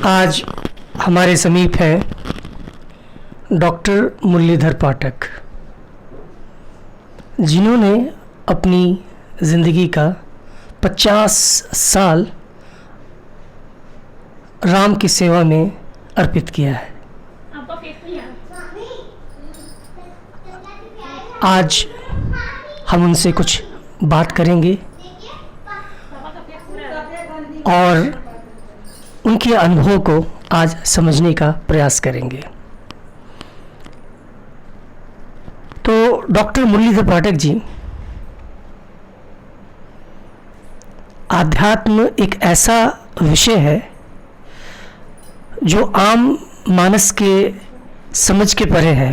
आज हमारे समीप है डॉक्टर मुरलीधर पाठक, जिन्होंने अपनी ज़िंदगी का 50 साल राम की सेवा में अर्पित किया है। आज हम उनसे कुछ बात करेंगे और उनके अनुभव को आज समझने का प्रयास करेंगे। तो डॉक्टर मुरलीधर पाठक जी, आध्यात्म एक ऐसा विषय है जो आम मानस के समझ के परे है।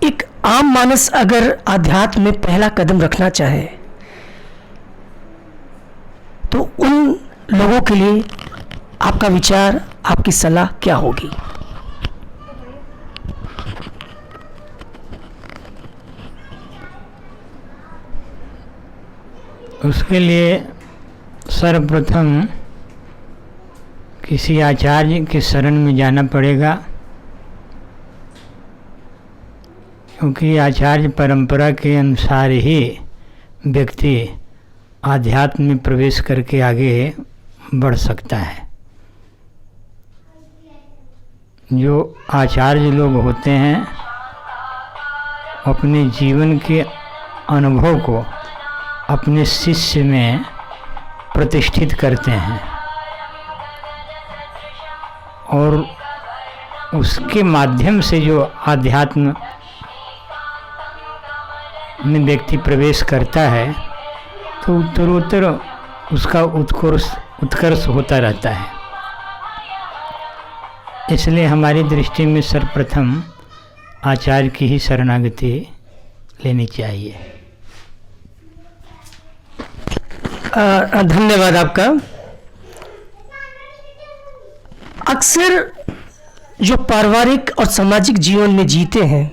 एक आम मानस अगर आध्यात्म में पहला कदम रखना चाहे तो उन लोगों के लिए आपका विचार, आपकी सलाह क्या होगी? उसके लिए सर्वप्रथम किसी आचार्य के शरण में जाना पड़ेगा, क्योंकि आचार्य परंपरा के अनुसार ही व्यक्ति आध्यात्म में प्रवेश करके आगे बढ़ सकता है। जो आचार्य लोग होते हैं अपने जीवन के अनुभव को अपने शिष्य में प्रतिष्ठित करते हैं और उसके माध्यम से जो आध्यात्म में व्यक्ति प्रवेश करता है तो उत्तरोत्तर उसका उत्कर्ष होता रहता है। इसलिए हमारी दृष्टि में सर्वप्रथम आचार्य की ही शरणागति लेनी चाहिए। धन्यवाद आपका। अक्सर जो पारिवारिक और सामाजिक जीवन में जीते हैं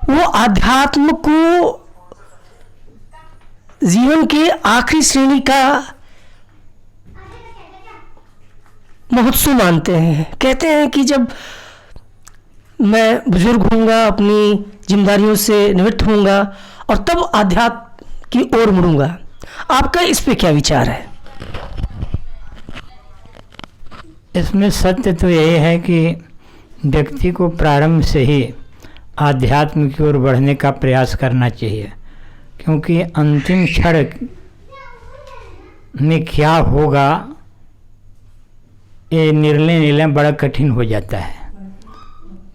वो आध्यात्म को जीवन के आखिरी श्रेणी का महोत्सव मानते हैं। कहते हैं कि जब मैं बुजुर्ग होऊंगा, अपनी जिम्मेदारियों से निवृत्त होऊंगा और तब आध्यात्म की ओर मुड़ूंगा। आपका इस पे क्या विचार है? इसमें सत्य तो यही है कि व्यक्ति को प्रारंभ से ही आध्यात्म की ओर बढ़ने का प्रयास करना चाहिए, क्योंकि अंतिम क्षण में क्या होगा ये निर्णय लेना बड़ा कठिन हो जाता है।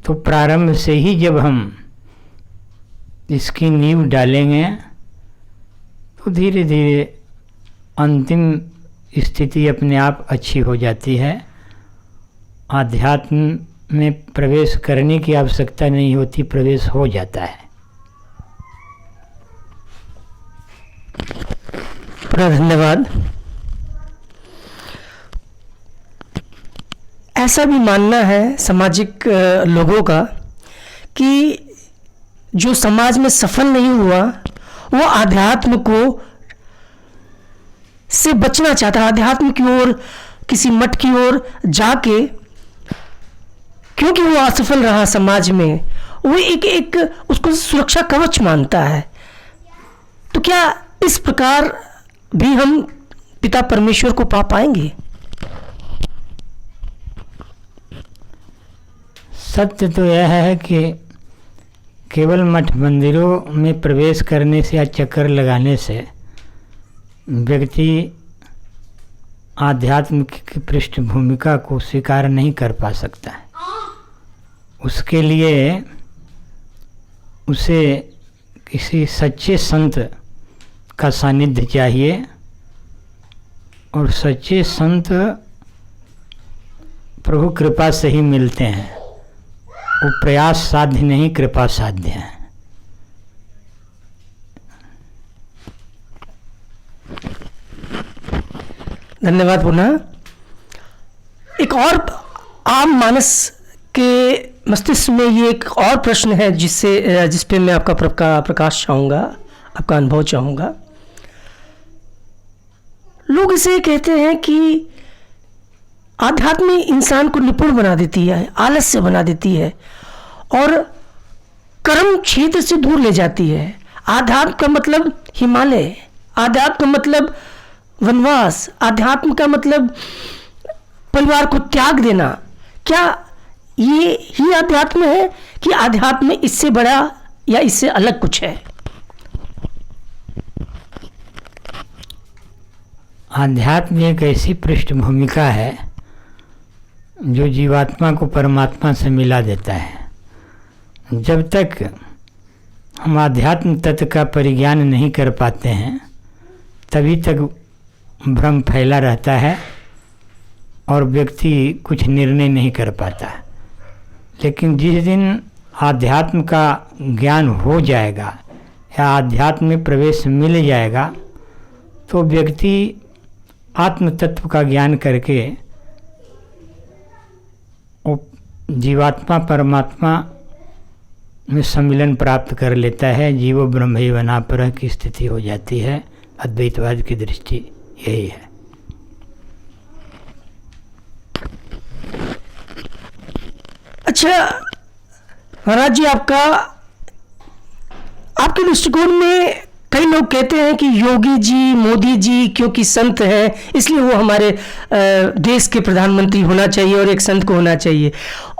तो प्रारंभ से ही जब हम इसकी नींव डालेंगे तो धीरे धीरे अंतिम स्थिति अपने आप अच्छी हो जाती है। आध्यात्म में प्रवेश करने की आवश्यकता नहीं होती, प्रवेश हो जाता है। धन्यवाद। ऐसा भी मानना है सामाजिक लोगों का कि जो समाज में सफल नहीं हुआ वो आध्यात्म को से बचना चाहता है। आध्यात्म की ओर, किसी मठ की ओर जाके, क्योंकि वो असफल रहा समाज में, वो एक उसको सुरक्षा कवच मानता है। तो क्या इस प्रकार भी हम पिता परमेश्वर को पा पाएंगे? सत्य तो यह है कि केवल मठ मंदिरों में प्रवेश करने से या चक्कर लगाने से व्यक्ति आध्यात्म की पृष्ठभूमिका को स्वीकार नहीं कर पा सकता है। उसके लिए उसे किसी सच्चे संत का सानिध्य चाहिए, और सच्चे संत प्रभु कृपा से ही मिलते हैं। वो प्रयास साध्य नहीं, कृपा साध्य है। धन्यवाद। पुनः एक और आम मानस के मस्तिष्क में ये एक और प्रश्न है जिस पे मैं आपका प्रकाश चाहूँगा, आपका अनुभव चाहूँगा। लोग इसे कहते हैं कि आध्यात्म इंसान को निपुण बना देती है, आलस्य बना देती है और कर्म क्षेत्र से दूर ले जाती है। आध्यात्म का मतलब हिमालय, आध्यात्म का मतलब वनवास, आध्यात्म का मतलब परिवार को त्याग देना। क्या ये ही आध्यात्म है कि आध्यात्म इससे बड़ा या इससे अलग कुछ है? आध्यात्म एक ऐसी पृष्ठभूमिका है जो जीवात्मा को परमात्मा से मिला देता है। जब तक हम आध्यात्म तत्व का परिज्ञान नहीं कर पाते हैं तभी तक भ्रम फैला रहता है और व्यक्ति कुछ निर्णय नहीं कर पाता। लेकिन जिस दिन आध्यात्म का ज्ञान हो जाएगा या आध्यात्म में प्रवेश मिल जाएगा तो व्यक्ति आत्म तत्व का ज्ञान करके वो जीवात्मा परमात्मा में सम्मिलन प्राप्त कर लेता है। जीवो ब्रह्मैवानापरः की स्थिति हो जाती है। अद्वैतवाद की दृष्टि यही है। अच्छा महाराज जी, आपके दृष्टिकोण में कई लोग कहते हैं कि योगी जी, मोदी जी क्योंकि संत हैं इसलिए वो हमारे देश के प्रधानमंत्री होना चाहिए और एक संत को होना चाहिए।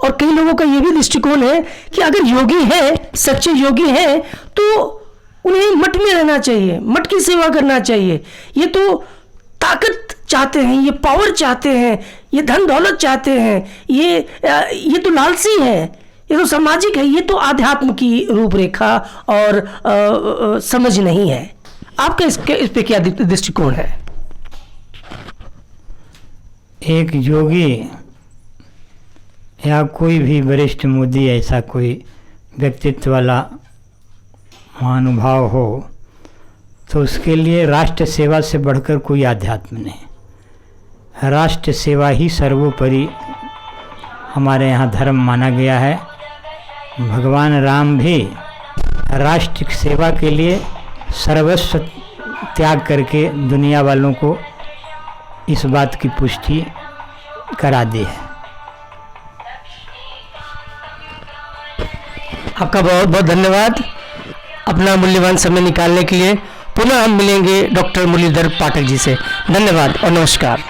और कई लोगों का ये भी दृष्टिकोण है कि अगर योगी है, सच्चे योगी हैं, तो उन्हें मठ में रहना चाहिए, मठ की सेवा करना चाहिए। ये तो ताकत चाहते हैं, ये पावर चाहते हैं, ये धन दौलत चाहते हैं, ये तो लालची है, ये तो सामाजिक है, ये तो आध्यात्म की रूपरेखा और समझ नहीं है। आपका इस पे क्या दृष्टिकोण है? एक योगी या कोई भी वरिष्ठ मोदी ऐसा कोई व्यक्तित्व वाला महानुभाव हो तो उसके लिए राष्ट्र सेवा से बढ़कर कोई आध्यात्म नहीं। राष्ट्र सेवा ही सर्वोपरि हमारे यहाँ धर्म माना गया है। भगवान राम भी राष्ट्र सेवा के लिए सर्वस्व त्याग करके दुनिया वालों को इस बात की पुष्टि करा दी है। आपका बहुत बहुत धन्यवाद अपना मूल्यवान समय निकालने के लिए। पुनः हम मिलेंगे डॉक्टर मुरलीधर पाठक जी से। धन्यवाद और नमस्कार।